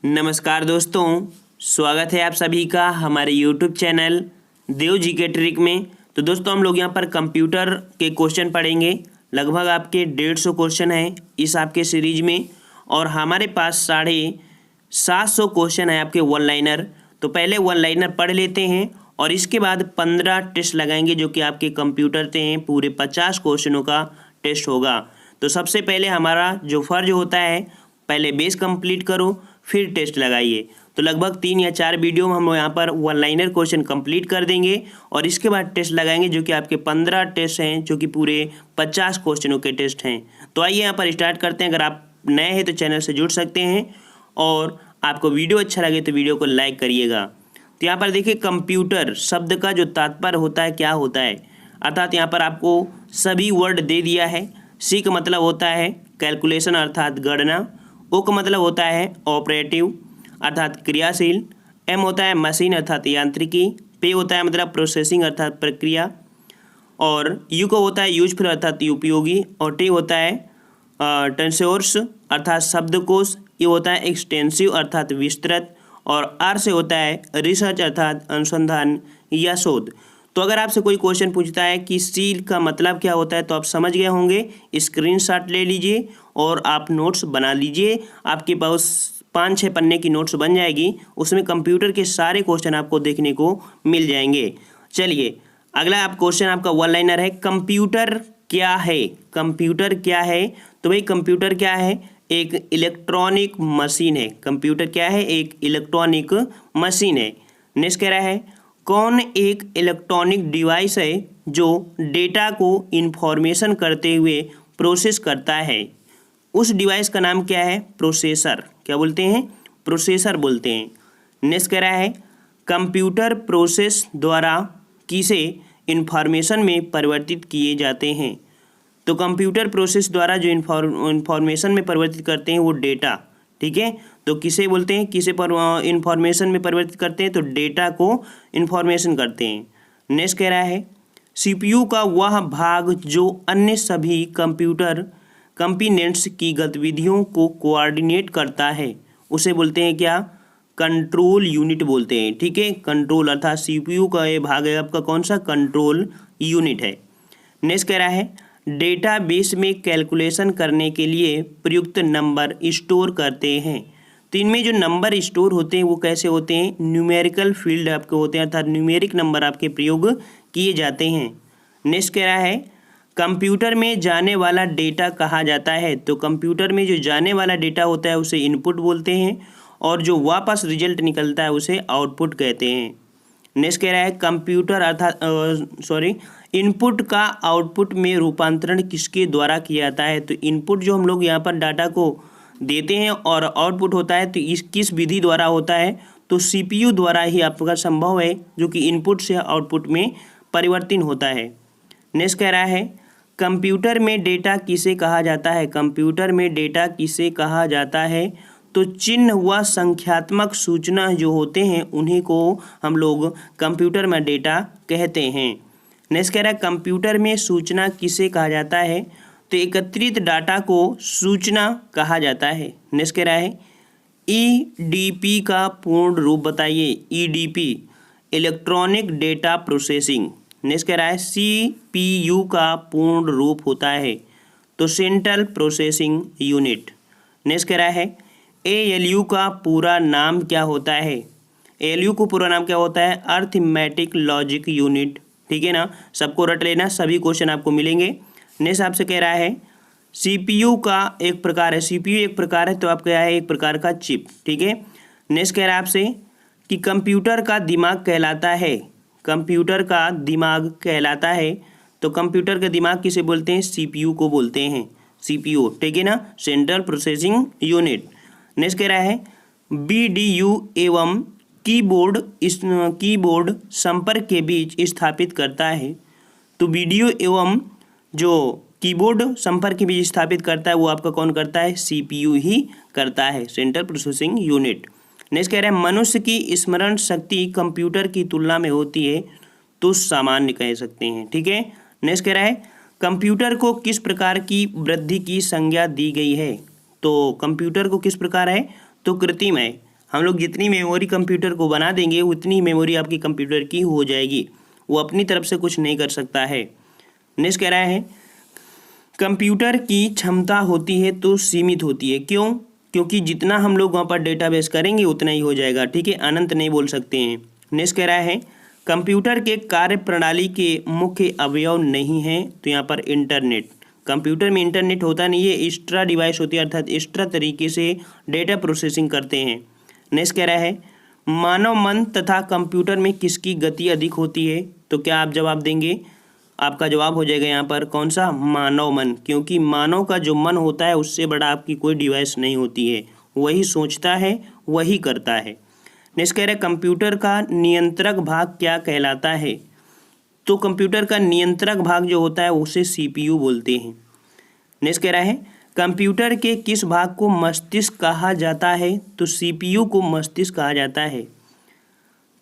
नमस्कार दोस्तों, स्वागत है आप सभी का हमारे YouTube चैनल देव जी के ट्रिक में। तो दोस्तों हम लोग यहाँ पर कंप्यूटर के क्वेश्चन पढ़ेंगे। लगभग आपके 150 क्वेश्चन हैं इस आपके सीरीज में और हमारे पास 750 क्वेश्चन है आपके वन लाइनर। तो पहले वन लाइनर पढ़ लेते हैं और इसके बाद 15 टेस्ट लगाएंगे जो कि आपके कंप्यूटर से हैं। पूरे 50 क्वेश्चनों का टेस्ट होगा। तो सबसे पहले हमारा जो फ़र्ज होता है, पहले बेस कंप्लीट करो फिर टेस्ट लगाइए। तो लगभग 3 या 4 वीडियो में हम यहाँ पर वन लाइनर क्वेश्चन कंप्लीट कर देंगे और इसके बाद टेस्ट लगाएंगे जो कि आपके 15 टेस्ट हैं, जो कि पूरे 50 क्वेश्चनों के टेस्ट हैं। तो आइए यहाँ पर स्टार्ट करते हैं। अगर आप नए हैं तो चैनल से जुड़ सकते हैं और आपको वीडियो अच्छा लगे तो वीडियो को लाइक करिएगा। तो यहाँ पर देखिए, कंप्यूटर शब्द का जो तात्पर्य होता है क्या होता है, अर्थात यहाँ पर आपको सभी वर्ड दे दिया है। सी का मतलब होता है कैलकुलेशन अर्थात गणना, ओ का मतलब होता है ऑपरेटिव अर्थात क्रियाशील, एम होता है मशीन अर्थात यांत्रिकी, पे होता है मतलब प्रोसेसिंग अर्थात प्रक्रिया, और यू को होता है यूजफुल अर्थात उपयोगी, और टी होता है टेंसोर्स अर्थात शब्दकोश, ये होता है एक्सटेंसिव अर्थात विस्तृत, और आर से होता है रिसर्च अर्थात अनुसंधान या शोध। तो अगर आपसे कोई क्वेश्चन पूछता है कि सील का मतलब क्या होता है तो आप समझ गए होंगे। स्क्रीनशॉट ले लीजिए और आप नोट्स बना लीजिए। आपके पास 5-6 पन्ने की नोट्स बन जाएगी, उसमें कंप्यूटर के सारे क्वेश्चन आपको देखने को मिल जाएंगे। चलिए अगला आप क्वेश्चन आपका वन लाइनर है, कंप्यूटर क्या है। कंप्यूटर क्या है? तो भाई कंप्यूटर क्या है? एक इलेक्ट्रॉनिक मशीन है। कंप्यूटर क्या है? एक इलेक्ट्रॉनिक मशीन है। नेक्स्ट कह रहा है, कौन एक इलेक्ट्रॉनिक डिवाइस है जो डेटा को इन्फॉर्मेशन करते हुए प्रोसेस करता है। उस डिवाइस का नाम क्या है? प्रोसेसर। क्या बोलते हैं? प्रोसेसर बोलते हैं। नेक्स्ट कह रहा है, कंप्यूटर प्रोसेस द्वारा किसे इन्फॉर्मेशन में परिवर्तित किए जाते हैं। तो कंप्यूटर प्रोसेस द्वारा जो इन्फॉर्मेशन में परिवर्तित करते हैं वो डेटा, ठीक है। तो किसे बोलते हैं, किसे पर इन्फॉर्मेशन में परिवर्तित करते हैं? तो डेटा को इन्फॉर्मेशन करते हैं। नेक्स्ट कह रहा है, सीपीयू का वह भाग जो अन्य सभी कंप्यूटर कंपोनेंट्स की गतिविधियों को कोऑर्डिनेट करता है, उसे बोलते हैं क्या? कंट्रोल यूनिट बोलते हैं, ठीक है। कंट्रोल अर्थात सीपीयू का ये भाग है आपका कौन सा? कंट्रोल यूनिट है। नेक्स्ट कह रहा है, डेटाबेस में कैलकुलेशन करने के लिए प्रयुक्त नंबर स्टोर करते हैं। तो इनमें जो नंबर स्टोर होते हैं वो कैसे होते हैं? न्यूमेरिकल फील्ड आपके होते हैं, अर्थात न्यूमेरिक नंबर आपके प्रयोग किए जाते हैं। नेक्स्ट कह रहा है, कंप्यूटर में जाने वाला डेटा कहा जाता है। तो कंप्यूटर में जो जाने वाला डेटा होता है उसे इनपुट बोलते हैं और जो वापस रिजल्ट निकलता है उसे आउटपुट कहते हैं। नेक्स्ट कह रहा है, कंप्यूटर अर्थात इनपुट का आउटपुट में रूपांतरण किसके द्वारा किया जाता है। तो इनपुट जो हम लोग यहाँ पर डाटा को देते हैं और आउटपुट होता है तो इस किस विधि द्वारा होता है? तो सीपीयू द्वारा ही आपका संभव है, जो कि इनपुट से आउटपुट में परिवर्तन होता है। नेक्स्ट कह रहा है, कंप्यूटर में डेटा किसे कहा जाता है। कंप्यूटर में डेटा किसे कहा जाता है? तो चिन्ह व संख्यात्मक सूचना जो होते हैं उन्हीं को हम लोग कंप्यूटर में डेटा कहते हैं। नेक्स्ट कह रहा है, कंप्यूटर में सूचना किसे कहा जाता है। तो एकत्रित डाटा को सूचना कहा जाता है। नेक्स्ट कह रहा है, ईडीपी का पूर्ण रूप बताइए। EDP electronic data processing. Next कह रहा है, सीपीयू का पूर्ण रूप होता है तो सेंट्रल प्रोसेसिंग यूनिट। नेक्स्ट कह रहा है, एएलयू का पूरा नाम क्या होता है। एएलयू को पूरा नाम क्या होता है? अर्थमेटिक लॉजिक यूनिट, ठीक है ना। सबको रट लेना, सभी क्वेश्चन आपको मिलेंगे। नेक्स्ट आपसे कह रहा है, सीपीयू का एक प्रकार है। सीपीयू एक प्रकार है तो आप क्या है? एक प्रकार का चिप, ठीक है। नेक्स्ट कह रहा है आपसे कि कंप्यूटर का दिमाग कहलाता है। कंप्यूटर का दिमाग कहलाता है तो कंप्यूटर का दिमाग किसे बोलते हैं? सीपीयू को बोलते हैं। सीपीयू, ठीक है ना, सेंट्रल प्रोसेसिंग यूनिट। नेक्स्ट कह रहा है, बीडीयू एवं कीबोर्ड संपर्क के बीच स्थापित करता है। तो वीडियो एवं जो कीबोर्ड संपर्क के बीच स्थापित करता है वो आपका कौन करता है? सीपीयू ही करता है, सेंट्रल प्रोसेसिंग यूनिट। नेक्स्ट कह रहा है, मनुष्य की स्मरण शक्ति कंप्यूटर की तुलना में होती है तो सामान्य कह सकते हैं, ठीक है। नेक्स्ट कह रहा है, कंप्यूटर को किस प्रकार की वृद्धि की संज्ञा दी गई है। तो कंप्यूटर को किस प्रकार है? तो कृत्रिम है, हम लोग जितनी मेमोरी कंप्यूटर को बना देंगे उतनी मेमोरी आपकी कंप्यूटर की हो जाएगी, वो अपनी तरफ से कुछ नहीं कर सकता है। नेक्स्ट कह रहा है कंप्यूटर की क्षमता होती है तो सीमित होती है, क्यों? क्योंकि जितना हम लोग वहाँ पर डेटाबेस करेंगे उतना ही हो जाएगा, ठीक है, अनंत नहीं बोल सकते हैं। नेक्स्ट कह रहा है कंप्यूटर के कार्य प्रणाली के मुख्य अवयव नहीं है, तो यहाँ पर इंटरनेट। कंप्यूटर में इंटरनेट होता नहीं है, एक्स्ट्रा डिवाइस होती है, अर्थात एक्स्ट्रा तरीके से डेटा प्रोसेसिंग करते हैं। नेक्स्ट कह रहा है मानव मन तथा कंप्यूटर में किसकी गति अधिक होती है, तो क्या आप जवाब देंगे? आपका जवाब हो जाएगा यहाँ पर कौन सा? मानव मन, क्योंकि मानव का जो मन होता है उससे बड़ा आपकी कोई डिवाइस नहीं होती है, वही सोचता है वही करता है। नेक्स्ट कह रहा है कंप्यूटर का नियंत्रक भाग क्या कहलाता है, तो कंप्यूटर का नियंत्रक भाग जो होता है उसे सीपीयू बोलते हैं। नेक्स्ट कह रहा है कंप्यूटर के किस भाग को मस्तिष्क कहा जाता है, तो सीपीयू को मस्तिष्क कहा जाता है।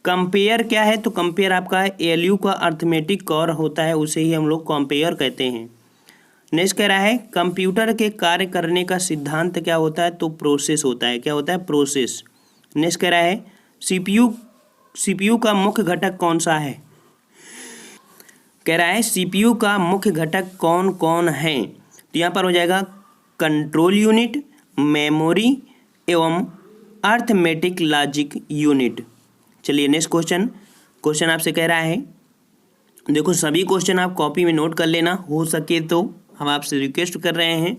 कंपेयर क्या है, तो कंपेयर आपका एलयू का अर्थमेटिक कोर होता है, उसे ही हम लोग कंपेयर कहते हैं। नेक्स्ट कह रहा है कंप्यूटर के कार्य करने का सिद्धांत क्या होता है, तो प्रोसेस होता है। क्या होता है? प्रोसेस। नेक्स्ट कह रहा है सीपीयू का मुख्य घटक कौन सा है, कह रहा है सीपीयू का मुख्य घटक कौन कौन है, तो यहाँ पर हो जाएगा कंट्रोल यूनिट, मेमोरी एवं अर्थमेटिक लॉजिक यूनिट। चलिए नेक्स्ट क्वेश्चन आपसे कह रहा है, देखो सभी क्वेश्चन आप कॉपी में नोट कर लेना, हो सके तो हम आपसे रिक्वेस्ट कर रहे हैं,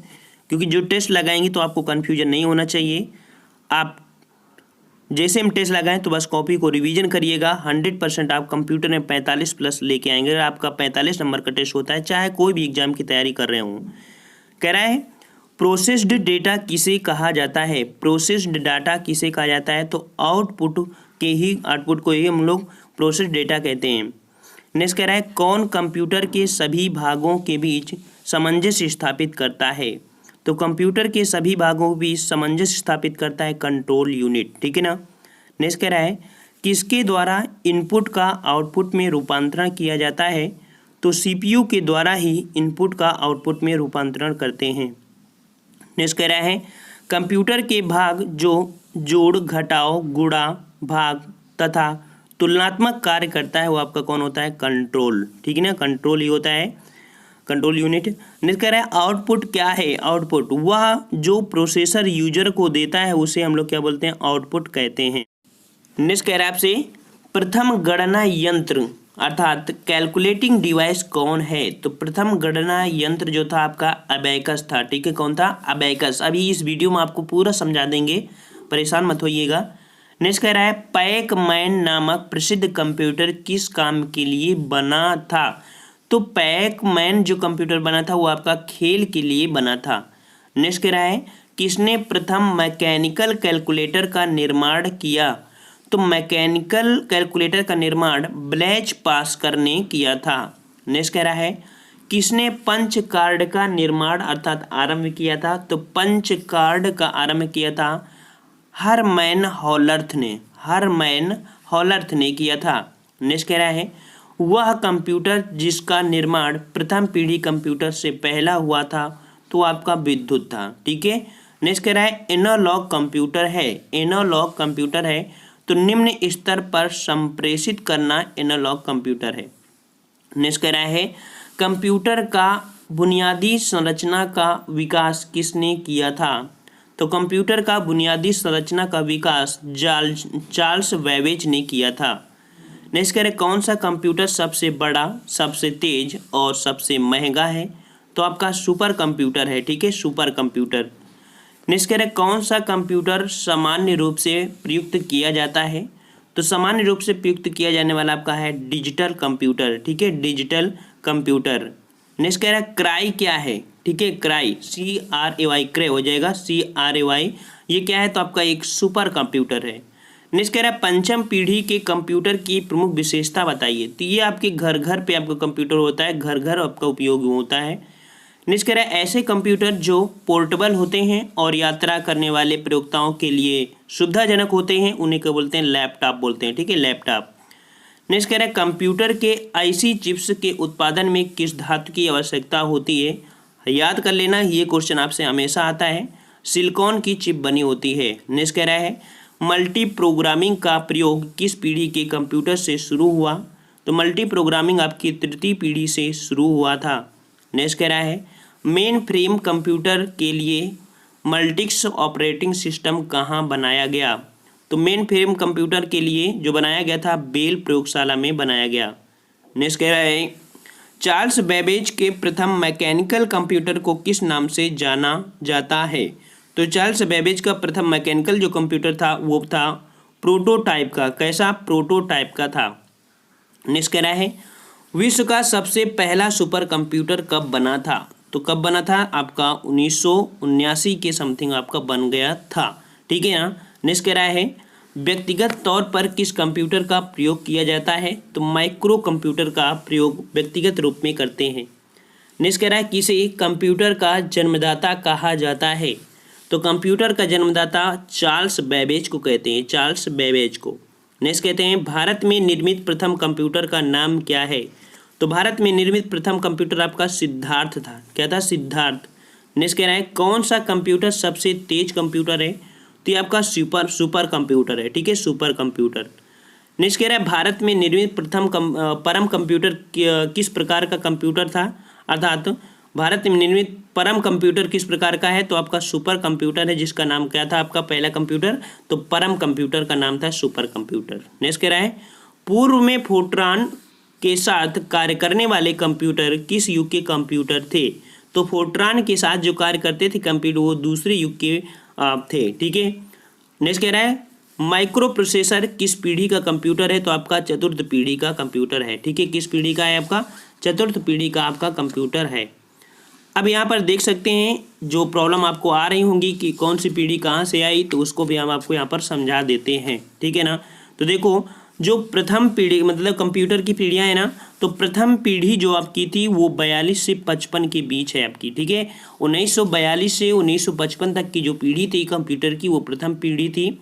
क्योंकि जो टेस्ट लगाएंगे तो आपको कन्फ्यूजन नहीं होना चाहिए। आप जैसे हम टेस्ट लगाएं तो बस कॉपी को रिवीजन करिएगा, 100% आप कंप्यूटर में 45+ लेके आएंगे। अगर आपका 45 नंबर का टेस्ट होता है, चाहे कोई भी एग्जाम की तैयारी कर रहे हों। कह रहा है प्रोसेस्ड डेटा किसे कहा जाता है, प्रोसेस्ड डाटा किसे कहा जाता है, तो आउटपुट को ही हम लोग प्रोसेस्ड डेटा कहते हैं। नेक्स्ट कह रहा है कौन कंप्यूटर के सभी भागों के बीच सामंजस्य स्थापित करता है, तो कंप्यूटर के सभी भागों के बीच सामंजस्य स्थापित करता है कंट्रोल यूनिट, ठीक है ना। नेक्स्ट कह रहा है किसके द्वारा इनपुट का आउटपुट में रूपांतरण किया जाता है, तो सीपीयू के द्वारा ही इनपुट का आउटपुट में रूपांतरण करते हैं। नेक्स्ट कह रहा है कंप्यूटर के भाग जो जोड़, घटाव, गुणा, भाग तथा तुलनात्मक कार्य करता है वो आपका कौन होता है? कंट्रोल, ठीक है ना, कंट्रोल ही होता है, कंट्रोल यूनिट। नेक्स्ट कह रहा है आउटपुट क्या है, आउटपुट वह जो प्रोसेसर यूजर को देता है उसे हम लोग क्या बोलते हैं? आउटपुट कहते हैं। नेक्स्ट कह रहा है आपसे प्रथम गणना यंत्र अर्थात कैलकुलेटिंग डिवाइस कौन है, तो प्रथम गणना यंत्र जो था आपका अबैकस था, ठीक है, कौन था? अबैकस। अभी इस वीडियो में आपको पूरा समझा देंगे, परेशान मत होइएगा। नेक्स्ट कह रहा है पैकमैन नामक प्रसिद्ध कंप्यूटर किस काम के लिए बना था, तो पैकमैन जो कंप्यूटर बना था वो आपका खेल के लिए बना था। नेक्स्ट कह रहा है किसने प्रथम मैकेनिकल कैलकुलेटर का निर्माण किया, तो मैकेनिकल कैलकुलेटर का निर्माण ब्लेज पास्कल ने किया था। नेक्स्ट कह रहा है किसने पंच कार्ड का निर्माण अर्थात आरंभ किया था, तो पंच कार्ड का आरंभ किया था हरमैन हॉलर्थ ने किया था। नेक्स्ट कह रहा है वह कंप्यूटर जिसका निर्माण प्रथम पीढ़ी कंप्यूटर से पहला हुआ था, तो आपका विद्युत था, ठीक है। नेक्स्ट कह रहा है एनालॉग कंप्यूटर है, तो निम्न स्तर पर संप्रेषित करना एनालॉग कंप्यूटर है। नेक्स्ट कह रहा है कंप्यूटर का बुनियादी संरचना का विकास किसने किया था, तो कंप्यूटर का बुनियादी संरचना का विकास चार्ल्स बेबेज ने किया था। नेक्स्ट कह रहे कौन सा कंप्यूटर सबसे बड़ा, सबसे तेज और सबसे महंगा है, तो आपका सुपर कंप्यूटर है, ठीक है, सुपर कंप्यूटर। नेक्स्ट कह रहे कौन सा कंप्यूटर सामान्य रूप से प्रयुक्त किया जाता है, तो सामान्य रूप से प्रयुक्त किया जाने वाला आपका है डिजिटल कंप्यूटर, ठीक है, डिजिटल कंप्यूटर। नेक्स्ट कह रहा है क्राई क्या है, ठीक है, क्राई CRAY क्रे हो जाएगा CRAY, ये क्या है, तो आपका एक सुपर कंप्यूटर है। नेक्स्ट कह रहा है पंचम पीढ़ी के कंप्यूटर की प्रमुख विशेषता बताइए, तो ये आपके घर घर पे आपका कंप्यूटर होता है, घर घर आपका उपयोग होता है। नेक्स्ट कह रहा है ऐसे कंप्यूटर जो पोर्टेबल होते हैं और यात्रा करने वाले प्रयोक्ताओं के लिए सुविधाजनक होते हैं, उन्हें क्या बोलते हैं? लैपटॉप बोलते हैं, ठीक है, लैपटॉप। नेक्स्ट कह रहा है कंप्यूटर के आईसी चिप्स के उत्पादन में किस धातु की आवश्यकता होती है, याद कर लेना, ये क्वेश्चन आपसे हमेशा आता है, सिलिकॉन की चिप बनी होती है। नेक्स्ट कह रहा है मल्टी प्रोग्रामिंग का प्रयोग किस पीढ़ी के कंप्यूटर से शुरू हुआ? तो मल्टी प्रोग्रामिंग आपकी तृतीय पीढ़ी से शुरू हुआ था। नेक्स्ट कह रहा है मेन फ्रेम कंप्यूटर के लिए मल्टिक्स ऑपरेटिंग सिस्टम कहाँ बनाया गया? तो मेन फ्रेम कंप्यूटर के लिए जो बनाया गया था बेल प्रयोगशाला में बनाया गया। नेक्स्ट कह रहा है चार्ल्स बेबेज के प्रथम मैकेनिकल कंप्यूटर को किस नाम से जाना जाता है? तो चार्ल्स बेबेज का प्रथम मैकेनिकल जो कंप्यूटर था वो था प्रोटोटाइप का। कैसा? प्रोटोटाइप का था। नेक्स्ट कह रहा है विश्व का सबसे पहला सुपर कंप्यूटर कब बना था? तो कब बना था? आपका 1979 के समथिंग आपका बन गया था। ठीक है ना। नेक्स्ट कह रहा है व्यक्तिगत तौर पर किस कंप्यूटर का प्रयोग किया जाता है? तो माइक्रो कंप्यूटर का प्रयोग व्यक्तिगत रूप में करते हैं। नेक्स्ट कह रहा है किसे कंप्यूटर का जन्मदाता कहा जाता है? तो कंप्यूटर का जन्मदाता चार्ल्स बेबेज को कहते हैं, चार्ल्स बेबेज को। नेक्स्ट कहते हैं भारत में निर्मित प्रथम कंप्यूटर का नाम क्या है? तो भारत में निर्मित प्रथम कंप्यूटर आपका सिद्धार्थ था। क्या था? सिद्धार्थ। नेक्स्ट कह रहा है कौन सा कंप्यूटर सबसे तेज कंप्यूटर है? तो ये आपका सुपर कंप्यूटर है। ठीक है, सुपर कंप्यूटर। नेक्स्ट कह रहा है भारत में निर्मित प्रथम परम कंप्यूटर किस प्रकार का कंप्यूटर था? अर्थात भारत में निर्मित परम कंप्यूटर किस प्रकार का है? तो आपका सुपर कंप्यूटर है, जिसका नाम क्या था आपका पहला कंप्यूटर? तो परम कंप्यूटर का नाम था सुपर कंप्यूटर। नेक्स्ट कह रहा है पूर्व में फोर्ट्रान के साथ कार्य करने वाले कंप्यूटर किस युग के कंप्यूटर थे? तो फोर्ट्रान के साथ जो कार्य करते थे कंप्यूटर वो दूसरे युग के थे। ठीक है। नेक्स्ट कह रहा है माइक्रो प्रोसेसर किस पीढ़ी का कंप्यूटर है? तो आपका चतुर्थ पीढ़ी का कंप्यूटर है। ठीक है, किस पीढ़ी का है? आपका चतुर्थ पीढ़ी का आपका कंप्यूटर है। अब यहाँ पर देख सकते हैं जो प्रॉब्लम आपको आ रही होंगी कि कौन सी पीढ़ी कहाँ से आई, तो उसको भी हम आपको यहाँ पर समझा देते हैं। ठीक है ना। तो देखो जो प्रथम पीढ़ी मतलब कंप्यूटर की पीढ़ियाँ हैं ना, तो प्रथम पीढ़ी जो आपकी थी वो 42 से 55 के बीच है आपकी। ठीक है, 1942 से 1955 तक की जो पीढ़ी थी कंप्यूटर की वो प्रथम पीढ़ी थी,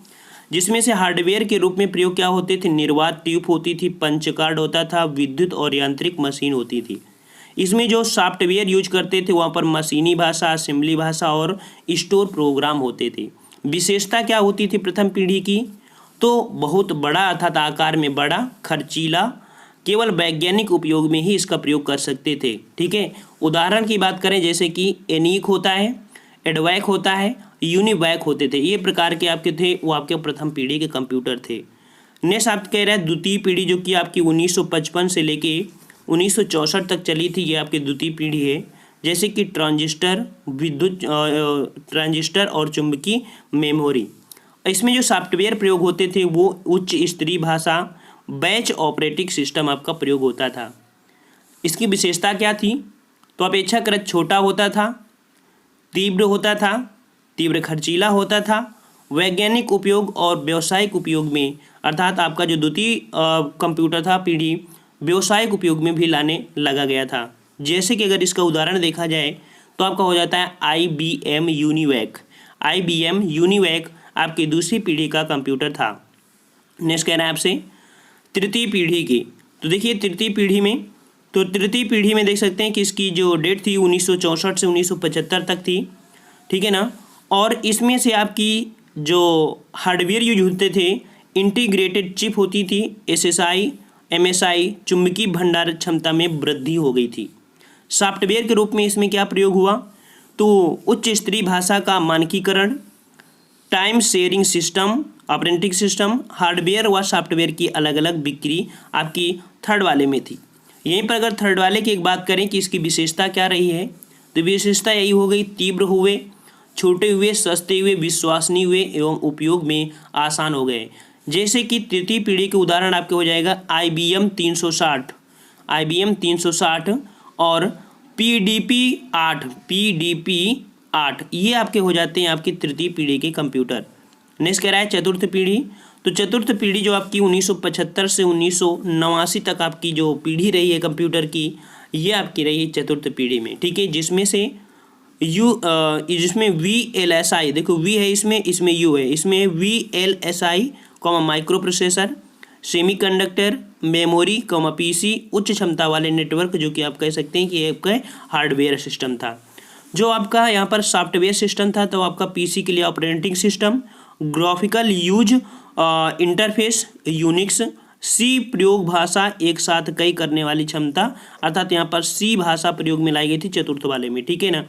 जिसमें से हार्डवेयर के रूप में प्रयोग क्या होते थे? निर्वात ट्यूब होती थी, पंच कार्ड होता था, विद्युत और यांत्रिक मशीन होती थी। इसमें जो सॉफ्टवेयर यूज करते थे वहाँ पर मशीनी भाषा, असेंबली भाषा और स्टोर प्रोग्राम होते थे। विशेषता क्या होती थी प्रथम पीढ़ी की? तो बहुत बड़ा अर्थात आकार में बड़ा, खर्चीला, केवल वैज्ञानिक उपयोग में ही इसका प्रयोग कर सकते थे। ठीक है, उदाहरण की बात करें जैसे कि एनीक होता है, एडवैक होता है, यूनिवैक होते थे, ये प्रकार के आपके थे, वो आपके प्रथम पीढ़ी के कंप्यूटर थे। नेक्स्ट आप कह रहे हैं द्वितीय पीढ़ी जो कि आपकी 1955 से लेके 1964 तक चली थी, ये आपकी द्वितीय पीढ़ी है। जैसे कि ट्रांजिस्टर, विद्युत ट्रांजिस्टर और चुंबकीय मेमोरी। इसमें जो सॉफ्टवेयर प्रयोग होते थे वो उच्च स्तरीय भाषा, बैच ऑपरेटिंग सिस्टम आपका प्रयोग होता था। इसकी विशेषता क्या थी? तो अपेक्षाकृत छोटा होता था, तीव्र होता था, तीव्र खर्चीला होता था, वैज्ञानिक उपयोग और व्यावसायिक उपयोग में, अर्थात आपका जो द्वितीय कंप्यूटर था पीढ़ी व्यावसायिक उपयोग में भी लाने लगा गया था। जैसे कि अगर इसका उदाहरण देखा जाए तो आपका हो जाता है IBM यूनिवैक। IBM यूनिवैक आपकी दूसरी पीढ़ी का कंप्यूटर था। नेक्स्ट कह रहा है आपसे तृतीय पीढ़ी की। तो देखिए तृतीय पीढ़ी में, तो तृतीय पीढ़ी में देख सकते हैं कि इसकी जो डेट थी 1964 से 1975 तक थी। ठीक है ना। और इसमें से आपकी जो हार्डवेयर यूज होते थे, इंटीग्रेटेड चिप होती थी, SSI, MSI, चुंबकीय भंडार क्षमता में वृद्धि हो गई थी। सॉफ्टवेयर के रूप में इसमें क्या प्रयोग हुआ? तो उच्च स्तरीय भाषा का मानकीकरण, time sharing system, operating system, hardware व सॉफ्टवेयर की अलग अलग बिक्री आपकी थर्ड वाले में थी। यहीं पर अगर थर्ड वाले की एक बात करें कि इसकी विशेषता क्या रही है, तो विशेषता यही हो गई तीव्र हुए, छोटे हुए, सस्ते हुए, विश्वसनीय हुए एवं उपयोग में आसान हो गए। जैसे कि तृतीय पीढ़ी के उदाहरण आपके हो जाएगा IBM 360, IBM 360 और PDP-8, ये आपके हो जाते हैं आपकी तृतीय पीढ़ी के कंप्यूटर। नेक्स्ट कह रहा है चतुर्थ पीढ़ी। तो चतुर्थ पीढ़ी जो आपकी 1975 से 1989 तक आपकी जो पीढ़ी रही है कंप्यूटर की, ये आपकी रही है चतुर्थ पीढ़ी में। ठीक है, जिसमें से जिसमें VLSI, देखो V है इसमें U है, इसमें VLSI micro processor, semiconductor, memory, PC, उच्च क्षमता वाले नेटवर्क, जो कि आप कह सकते हैं कि ये आपका हार्डवेयर सिस्टम था। जो आपका यहाँ पर सॉफ्टवेयर सिस्टम था तो आपका PC के लिए operating system graphical use interface Unix, C प्रयोग भाषा एक साथ कई करने वाली क्षमता, अर्थात यहाँ पर सी भाषा प्रयोग में लाई गई थी चतुर्थ वाले में, ठीक है ना।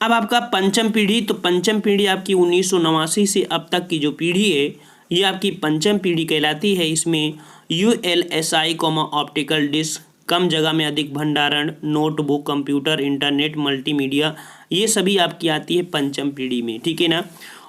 अब आपका पंचम पीढ़ी, तो पंचम पीढ़ी आपकी 1989 से अब तक की जो पीढ़ी है ये आपकी पंचम पीढ़ी कहलाती है। इसमें ULSI ऑप्टिकल डिस्क, कम जगह में अधिक भंडारण, नोटबुक, कंप्यूटर, इंटरनेट, मल्टीमीडिया, ये सभी आपकी आती है पंचम पीढ़ी में, ठीक है ना।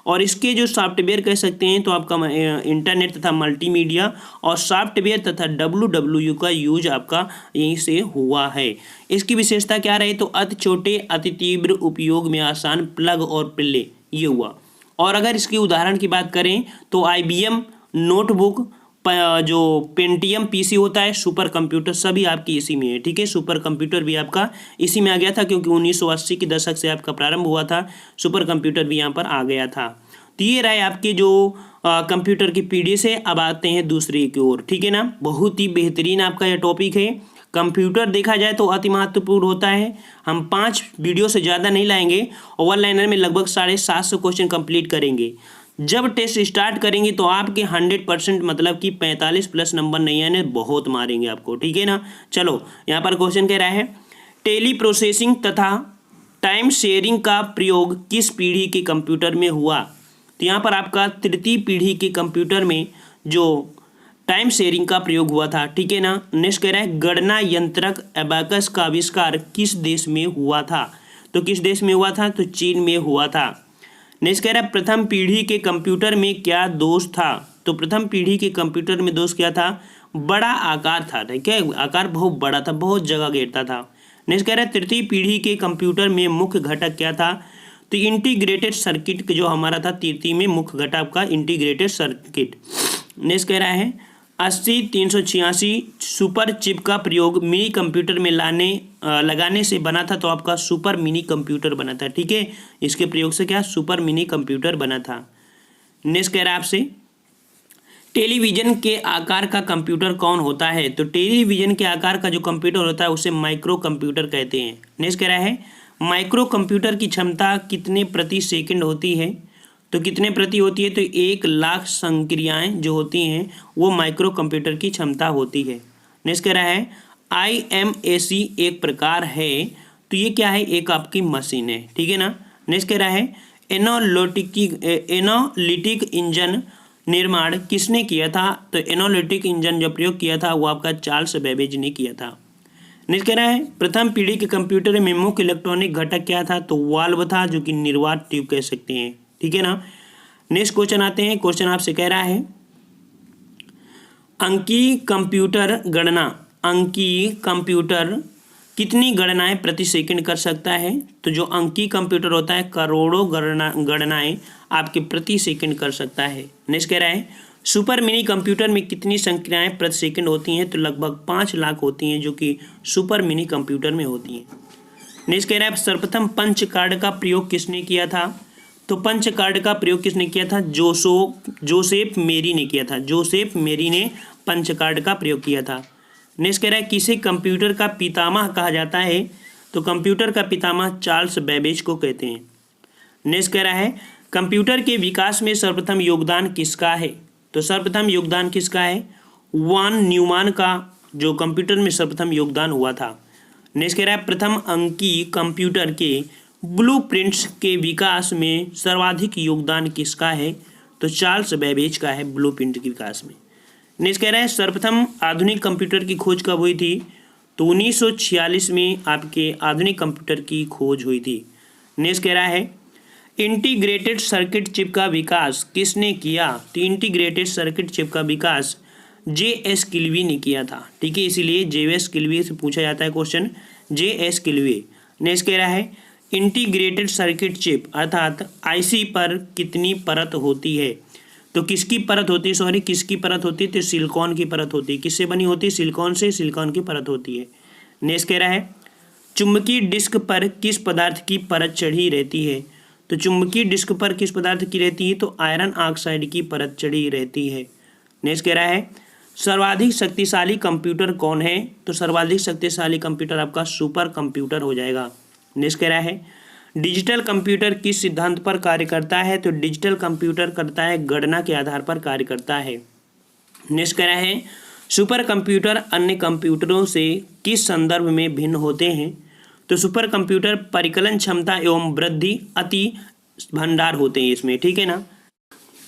और इसके जो सॉफ्टवेयर कह सकते हैं तो आपका इंटरनेट तथा मल्टीमीडिया और सॉफ्टवेयर तथा WWU का यूज आपका यहीं से हुआ है। इसकी विशेषता क्या रही, तो अति छोटे, अति तीव्र, उपयोग में आसान, प्लग और प्ले, ये हुआ। और अगर इसकी उदाहरण की बात करें तो IBM नोटबुक, जो पेंटियम PC होता है, सुपर कंप्यूटर, सभी आपकी इसी में है, ठीक है। सुपर कंप्यूटर भी आपका इसी में आ गया था क्योंकि 1980 के दशक से आपका प्रारंभ हुआ था, सुपर कंप्यूटर भी यहाँ पर आ गया था। तो ये रहे आपके जो कंप्यूटर की पीढ़ी से। अब आते हैं दूसरी की ओर, ठीक है ना। बहुत ही बेहतरीन आपका यह टॉपिक है। कंप्यूटर देखा जाए तो अति महत्वपूर्ण होता है। हम 5 वीडियो से ज़्यादा नहीं लाएंगे, ओवर लाइनर में लगभग 750 क्वेश्चन कंप्लीट करेंगे। जब टेस्ट स्टार्ट करेंगे तो आपके 100% मतलब कि 45+ नंबर नहीं आने, बहुत मारेंगे आपको, ठीक है ना। चलो यहाँ पर क्वेश्चन कह रहा है, टेली प्रोसेसिंग तथा टाइम शेयरिंग का प्रयोग किस पीढ़ी के कंप्यूटर में हुआ। तो यहाँ पर आपका तृतीय पीढ़ी के कंप्यूटर में जो टाइम शेयरिंग का प्रयोग हुआ था, ठीक है ना। नेक्स्ट कह रहा है, गणना यंत्रक एबाकस का आविष्कार किस देश में हुआ था। तो किस देश में हुआ था, तो चीन में हुआ था। नेक्स्ट कह रहा है, प्रथम पीढ़ी के कंप्यूटर में क्या दोष था। तो प्रथम पीढ़ी के कंप्यूटर में दोष क्या था, बड़ा आकार था, ठीक है, आकार बहुत बड़ा था, बहुत जगह घेरता था। नेक्स्ट कह रहा है, तृतीय पीढ़ी के कंप्यूटर में मुख्य घटक क्या था। तो इंटीग्रेटेड सर्किट जो हमारा था तृतीय में, मुख्य घटक आपका इंटीग्रेटेड सर्किट। नेक्स्ट कह रहा है, 80-386 सुपर चिप का प्रयोग मिनी कंप्यूटर में लगाने से बना था। तो आपका सुपर मिनी कंप्यूटर बना था, ठीक है। इसके प्रयोग से क्या सुपर मिनी कंप्यूटर बना था। नेक्स्ट कह रहा है आपसे, टेलीविजन के आकार का कंप्यूटर कौन होता है। तो टेलीविजन के आकार का जो कंप्यूटर होता है उसे माइक्रो कंप्यूटर कहते हैं। नेक्स्ट कह रहा है, माइक्रो कंप्यूटर की क्षमता कितने प्रति सेकंड होती है। तो कितने प्रति होती है, तो 1,00,000 संक्रियाएं जो होती हैं वो माइक्रो कंप्यूटर की क्षमता होती है। नेक्स्ट कह रहा है, IMAC एक प्रकार है। तो ये क्या है, एक आपकी मशीन है, ठीक है ना। नेक्स्ट कह रहा है, एनालिटिक इंजन निर्माण किसने किया था। तो एनालिटिक इंजन जो प्रयोग किया था वो आपका चार्ल्स बेबेज ने किया था। नेक्स्ट कह रहा है, प्रथम पीढ़ी के कंप्यूटर में मुख्य इलेक्ट्रॉनिक घटक क्या था। तो वाल्व था, जो कि निर्वात ट्यूब कह सकते हैं, ठीक है ना। नेक्स्ट क्वेश्चन आते हैं। क्वेश्चन आपसे कह रहा है, अंकीय कंप्यूटर गणना, अंकीय कंप्यूटर कितनी गणनाएं प्रति सेकंड कर सकता है। तो जो अंकीय कंप्यूटर होता है करोड़ों गणनाएं आपके प्रति सेकंड कर सकता है। नेक्स्ट कह रहा है, सुपर मिनी कंप्यूटर में कितनी संख्याएं प्रति सेकंड होती हैं। तो लगभग 5 लाख होती हैं, जो कि सुपर मिनी कंप्यूटर में होती हैं। नेक्स्ट कह रहा है, सर्वप्रथम पंच कार्ड का प्रयोग किसने किया था। तो पंच कार्ड का प्रयोग किसने किया था, जोसेफ मेरी ने किया था। जोसेफ मेरी ने पंच कार्ड का प्रयोग किया था। नेक्स्ट कह रहा है, किसे कंप्यूटर का पितामह कहा जाता है। तो कंप्यूटर का पितामह चार्ल्स बेबेज को कहते हैं। नेक्स्ट कह रहा है, कंप्यूटर के विकास में सर्वप्रथम योगदान किसका है। तो सर्वप्रथम योगदान किसका है, वॉन न्यूमैन का, जो कंप्यूटर में सर्वप्रथम योगदान हुआ था। नेक्स्ट कह रहा है, प्रथम अंकीय कंप्यूटर के ब्लूप्रिंट्स के विकास में सर्वाधिक योगदान किसका है। तो चार्ल्स बेबेज का है ब्लूप्रिंट के विकास में। नेक्स्ट कह रहा है, सर्वप्रथम आधुनिक कंप्यूटर की खोज कब हुई थी। तो 1946 में आपके आधुनिक कंप्यूटर की खोज हुई थी। नेक्स्ट कह रहा है, इंटीग्रेटेड सर्किट चिप का विकास किसने किया। तो इंटीग्रेटेड सर्किट चिप का विकास J.S. किल्वी ने किया था, ठीक है। इसीलिए J.S. किल्वी से पूछा जाता है क्वेश्चन, J.S. किल्वी। नेक्स्ट कह रहा है, इंटीग्रेटेड सर्किट चिप अर्थात IC पर कितनी परत होती है। तो किसकी परत होती है, सॉरी किसकी परत होती है। तो सिलिकॉन की परत होती है। किससे बनी होती है, सिलिकॉन से, सिलिकॉन की परत होती है। नेक्स्ट कह रहा है, चुंबकीय डिस्क पर किस पदार्थ की परत चढ़ी रहती है। तो चुंबकीय डिस्क पर किस पदार्थ की रहती है। तो आयरन ऑक्साइड की परत चढ़ी रहती है। नेक्स्ट कह रहा है, सर्वाधिक शक्तिशाली कंप्यूटर कौन है। तो सर्वाधिक शक्तिशाली कंप्यूटर आपका सुपर कंप्यूटर हो जाएगा। नेक्स्ट कह रहा है, डिजिटल कंप्यूटर किस सिद्धांत पर कार्य करता है? तो डिजिटल कंप्यूटर करता है गणना के आधार पर कार्य करता है। नेक्स्ट कह रहा है सुपर कंप्यूटर अन्य कंप्यूटरों से किस संदर्भ में भिन्न होते हैं? तो सुपर कंप्यूटर परिकलन क्षमता एवं वृद्धि अति भंडार होते हैं इसमें, ठीक है ना।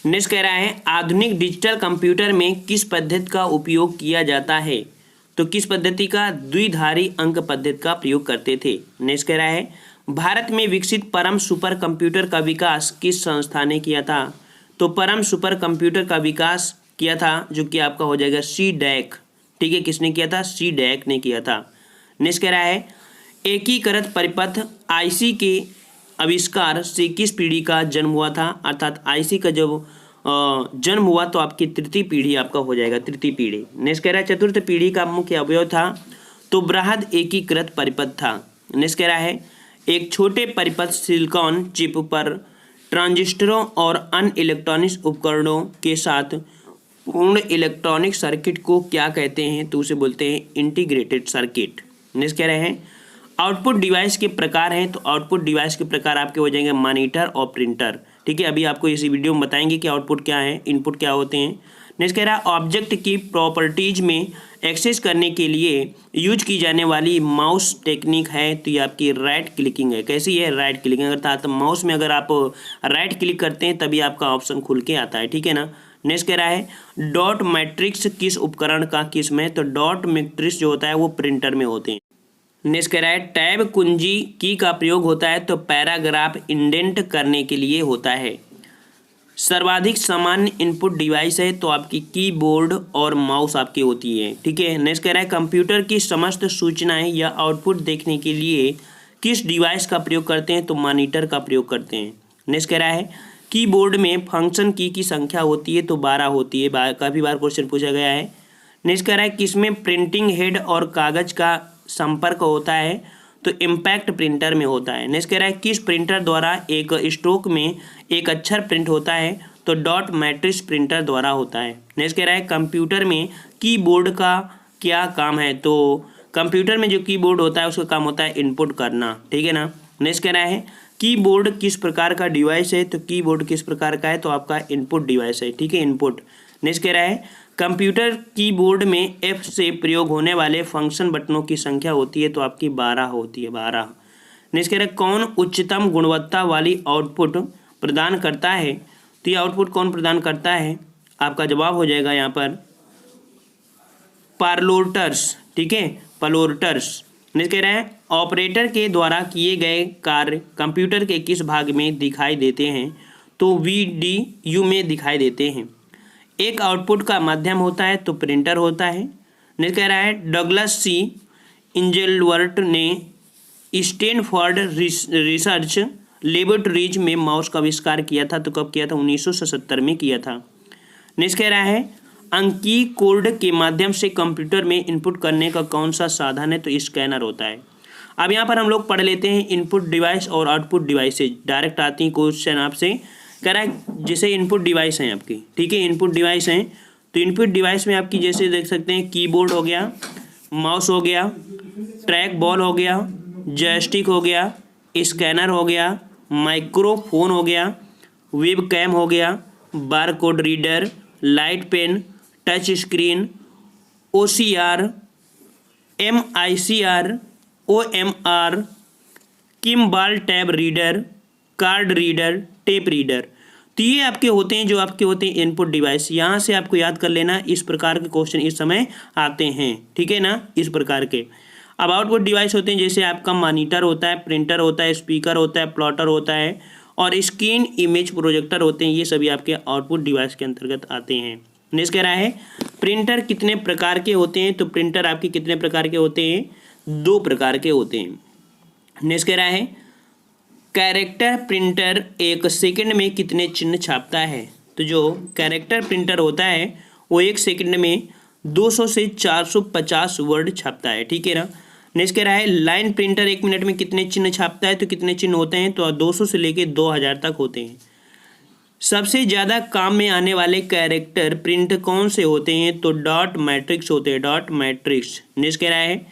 नेक्स्ट कह रहा है आधुनिक डिजिटल कंप्यूटर में किस पद्धति का उपयोग किया जाता है? तो किस पद्धति का? द्विधारी अंक पद्धति का प्रयोग करते थे। नेक्स्ट कह रहा है भारत में विकसित परम सुपर कंप्यूटर का विकास किस संस्था ने किया था? तो परम सुपर कंप्यूटर का विकास किया था जो कि आपका हो जाएगा CDAC, ठीक है। किसने किया था? CDAC ने किया था। नेक्स्ट कह रहा है एकीकृत परिपथ IC के आविष्कार से किस पीढ़ी का जन्म हुआ था? अर्थात IC का जब जन्म हुआ तो आपकी तृतीय पीढ़ी आपका हो जाएगा, तृतीय पीढ़ी। नेक्स्ट कह रहा है चतुर्थ पीढ़ी का मुख्य अवयव था तो बृहद एकीकृत परिपथ था। नेक्स्ट कह रहा है एक छोटे परिपथ सिलिकॉन चिप पर ट्रांजिस्टरों और अन्य इलेक्ट्रॉनिक उपकरणों के साथ पूर्ण इलेक्ट्रॉनिक सर्किट को क्या कहते हैं? तो उसे बोलते हैं इंटीग्रेटेड सर्किट। नेक्स्ट कह रहे हैं आउटपुट डिवाइस के प्रकार हैं, तो आउटपुट डिवाइस के प्रकार आपके हो जाएंगे मॉनिटर और प्रिंटर, ठीक है। अभी आपको इसी वीडियो में बताएंगे कि आउटपुट क्या है, इनपुट क्या होते हैं। नेक्स्ट कह रहा है ऑब्जेक्ट की प्रॉपर्टीज में एक्सेस करने के लिए यूज की जाने वाली माउस टेक्निक है तो ये आपकी राइट क्लिकिंग है। कैसी है? Right clicking. अर्थात माउस में अगर आप राइट क्लिक करते हैं तभी आपका ऑप्शन खुल के आता है, ठीक है ना। नेक्स्ट कह रहा है डॉट मैट्रिक्स किस उपकरण का किस्म है? तो डॉट मैट्रिक्स जो होता है वो प्रिंटर में होते हैं। नेक्स्ट कह रहा है टैब कुंजी की का प्रयोग होता है तो पैराग्राफ इंडेंट करने के लिए होता है। सर्वाधिक सामान्य इनपुट डिवाइस है तो आपकी कीबोर्ड और माउस आपकी होती है, ठीक है। नेक्स्ट कह रहा है कंप्यूटर की समस्त सूचनाएं या आउटपुट देखने के लिए किस डिवाइस का प्रयोग करते हैं? तो मॉनिटर का प्रयोग करते हैं। नेक्स्ट कह रहा है कीबोर्ड में फंक्शन की संख्या होती है तो 12 होती है, काफ़ी बार क्वेश्चन पूछा गया है। नेक्स्ट कह रहा है किसमें प्रिंटिंग हेड और कागज का संपर्क होता है? तो इम्पैक्ट प्रिंटर में होता है। नेक्स्ट कह रहा है किस प्रिंटर द्वारा एक स्ट्रोक में एक अक्षर प्रिंट होता है? तो डॉट मैट्रिक्स प्रिंटर द्वारा होता है। नेक्स्ट कह रहा है कंप्यूटर में कीबोर्ड का क्या काम है? तो कंप्यूटर में जो कीबोर्ड होता है उसका काम होता है इनपुट करना, ठीक है ना। नेक्स्ट कह रहा है कीबोर्ड किस प्रकार का डिवाइस है? तो कीबोर्ड किस प्रकार का है? तो आपका इनपुट डिवाइस है, ठीक है, इनपुट। नेक्स्ट कह रहा है कंप्यूटर कीबोर्ड में F से प्रयोग होने वाले फंक्शन बटनों की संख्या होती है तो आपकी 12 होती है, 12। नेक्स्ट कह रहा है कौन उच्चतम गुणवत्ता वाली आउटपुट प्रदान करता है? तो ये आउटपुट कौन प्रदान करता है? आपका जवाब हो जाएगा यहाँ पर पार्लोटर्स, ठीक है, पार्लोटर्स। नेक्स्ट कह रहा है ऑपरेटर के द्वारा किए गए कार्य कंप्यूटर के किस भाग में दिखाई देते हैं? तो VDU में दिखाई देते हैं। एक आउटपुट का माध्यम होता है तो प्रिंटर होता है। नेक्स्ट कह रहा है डगलस C इंजेलवर्ट ने स्टैनफोर्ड रिसर्च लेबोरेटरीज में माउस का आविष्कार किया था तो कब किया था? 1977 में किया था। नेक्स्ट कह रहा है अंकीय कोड के माध्यम से कंप्यूटर में इनपुट करने का कौन सा साधन है? तो स्कैनर होता है। अब यहाँ पर हम लोग पढ़ लेते हैं इनपुट डिवाइस और आउटपुट डिवाइसेज, डायरेक्ट आती हैं क्वेश्चन आपसे। कह रहा है जैसे इनपुट डिवाइस हैं आपकी, ठीक है, इनपुट डिवाइस हैं तो इनपुट डिवाइस में आपकी जैसे देख सकते हैं कीबोर्ड हो गया, माउस हो गया, ट्रैक बॉल हो गया, जॉयस्टिक हो गया, स्कैनर हो गया, माइक्रोफोन हो गया, वेब कैम हो गया, barcode reader, light pen, touch screen, OCR, MICR, OMR, Kimball tag reader, card reader, tape reader. तो ये आपके होते हैं जो आपके होते हैं इनपुट डिवाइस। यहाँ से आपको याद कर लेना, इस प्रकार के क्वेश्चन इस समय आते हैं, ठीक है ना, इस प्रकार के। अब आउटपुट डिवाइस होते हैं जैसे आपका मॉनिटर होता है, प्रिंटर होता है, स्पीकर होता है, प्लॉटर होता है और स्क्रीन इमेज प्रोजेक्टर होते हैं। ये सभी आपके आउटपुट डिवाइस के अंतर्गत आते हैं। नेक्स्ट कह रहा है प्रिंटर कितने प्रकार के होते हैं? तो प्रिंटर आपके कितने प्रकार के होते हैं? 2 प्रकार के होते हैं। नेक्स्ट कह रहा है कैरेक्टर प्रिंटर 1 सेकंड में कितने चिन्ह छापता है? तो जो कैरेक्टर प्रिंटर होता है वो 1 सेकंड में 200 से 450 वर्ड छापता है, ठीक है ना। नेक्स्ट कह रहा है लाइन प्रिंटर 1 मिनट में कितने चिन्ह छापता है? तो कितने चिन्ह होते हैं? तो 200 से लेके 2000 तक होते हैं। सबसे ज़्यादा काम में आने वाले कैरेक्टर प्रिंट कौन से होते हैं? तो डॉट मैट्रिक्स होते हैं, डॉट मैट्रिक्स। नेक्स्ट कह रहा है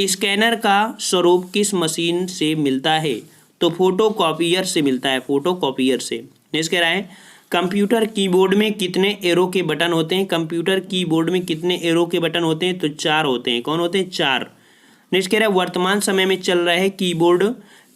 स्कैनर का स्वरूप किस मशीन से मिलता है? तो फोटोकॉपियर से मिलता है, फोटोकॉपियर से। नेक्स्ट कह रहा है कंप्यूटर कीबोर्ड में कितने एरो के बटन होते हैं? कंप्यूटर कीबोर्ड में कितने एरो के बटन होते हैं? तो 4 होते हैं। कौन होते हैं? 4। नेक्स्ट कह रहा है वर्तमान समय में चल रहा है कीबोर्ड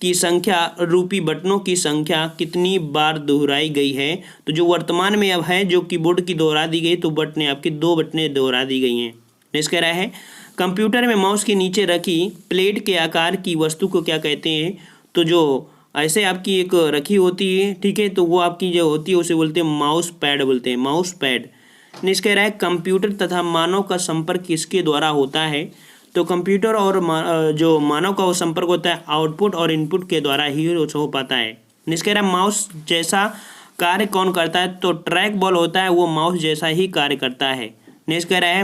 की संख्या रूपी बटनों की संख्या कितनी बार दोहराई गई है? तो जो वर्तमान में अब है जो कीबोर्ड की दोहरा दी गई तो बटनें आपकी 2 बटनें दोहरा दी गई हैं। नेक्स्ट कह रहा है कंप्यूटर में माउस के नीचे रखी प्लेट के आकार की वस्तु को क्या कहते हैं? तो जो ऐसे आपकी एक रखी होती है, ठीक है, तो वो आपकी जो होती है उसे बोलते हैं माउस पैड, बोलते हैं माउस पैड। नेक्स्ट कह रहा है कंप्यूटर तथा मानव का संपर्क किसके द्वारा होता है? तो कंप्यूटर और जो मानव का वो संपर्क होता है आउटपुट और इनपुट के द्वारा ही हो पाता है। नेक्स्ट कह रहा है माउस जैसा कार्य कौन करता है? तो ट्रैक बॉल होता है वो माउस जैसा ही कार्य करता है। नेक्स्ट कह रहा है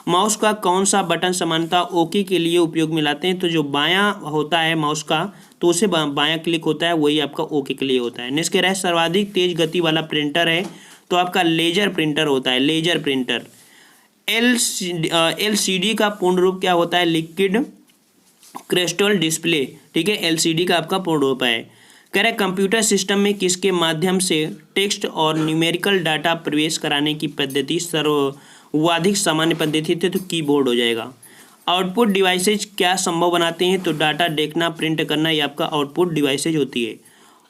माउस का कौन सा बटन सामान्यतः ओके के लिए उपयोग में लाते हैं? तो जो बायां होता है माउस का तो उसे बायां क्लिक होता है, वही आपका ओके के लिए होता है। नेक्स्ट कह रहा है सर्वाधिक तेज गति वाला प्रिंटर है तो आपका लेजर प्रिंटर होता है, लेजर प्रिंटर। एलसीडी का पूर्ण रूप क्या होता है? लिक्विड क्रिस्टल डिस्प्ले, ठीक है, एलसीडी का आपका पूर्ण रूप है। कह रहा है कंप्यूटर सिस्टम में किसके माध्यम से टेक्स्ट और न्यूमेरिकल डाटा प्रवेश कराने की पद्धति सर्वाधिक सामान्य पद्धति थी? तो कीबोर्ड हो जाएगा। आउटपुट डिवाइसेज क्या संभव बनाते हैं? तो डाटा देखना, प्रिंट करना, ये आपका आउटपुट डिवाइसेज होती है।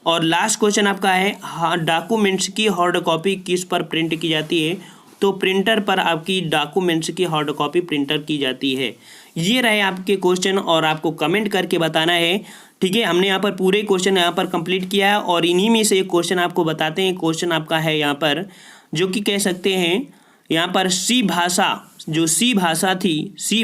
और लास्ट क्वेश्चन आपका है डॉक्यूमेंट्स की हार्ड कॉपी किस पर प्रिंट की जाती है? तो प्रिंटर पर आपकी डॉक्यूमेंट्स की हार्ड कॉपी प्रिंटर की जाती है। ये रहे आपके क्वेश्चन और आपको कमेंट करके बताना है, ठीक है। हमने यहाँ पर पूरे क्वेश्चन यहाँ पर कंप्लीट किया है और इन्हीं में से एक क्वेश्चन आपको बताते हैं। क्वेश्चन आपका है यहाँ पर जो कि कह सकते हैं यहाँ पर सी भाषा, जो सी भाषा थी, सी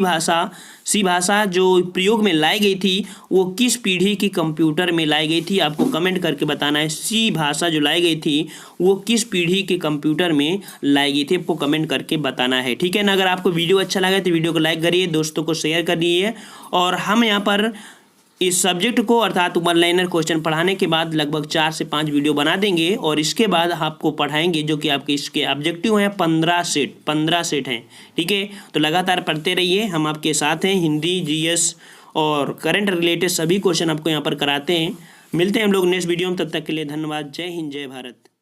भाषा जो प्रयोग में लाई गई थी वो किस पीढ़ी की कंप्यूटर में लाई गई थी? आपको कमेंट करके बताना है सी भाषा जो लाई गई थी वो किस पीढ़ी के कंप्यूटर में लाई गई थी, आपको कमेंट करके बताना है, ठीक है ना। अगर आपको वीडियो अच्छा लगा तो वीडियो को लाइक करिए, दोस्तों को शेयर करिए। और हम यहाँ पर इस सब्जेक्ट को अर्थात वन लाइनर क्वेश्चन पढ़ाने के बाद लगभग 4 से 5 वीडियो बना देंगे और इसके बाद आपको पढ़ाएंगे जो कि आपके इसके ऑब्जेक्टिव हैं 15 सेट हैं, ठीक है। तो लगातार पढ़ते रहिए, हम आपके साथ हैं। हिंदी, जीएस और करंट रिलेटेड सभी क्वेश्चन आपको यहाँ पर कराते हैं। मिलते हैं हम लोग नेक्स्ट वीडियो में, तब तक के लिए धन्यवाद। जय हिंद, जय भारत।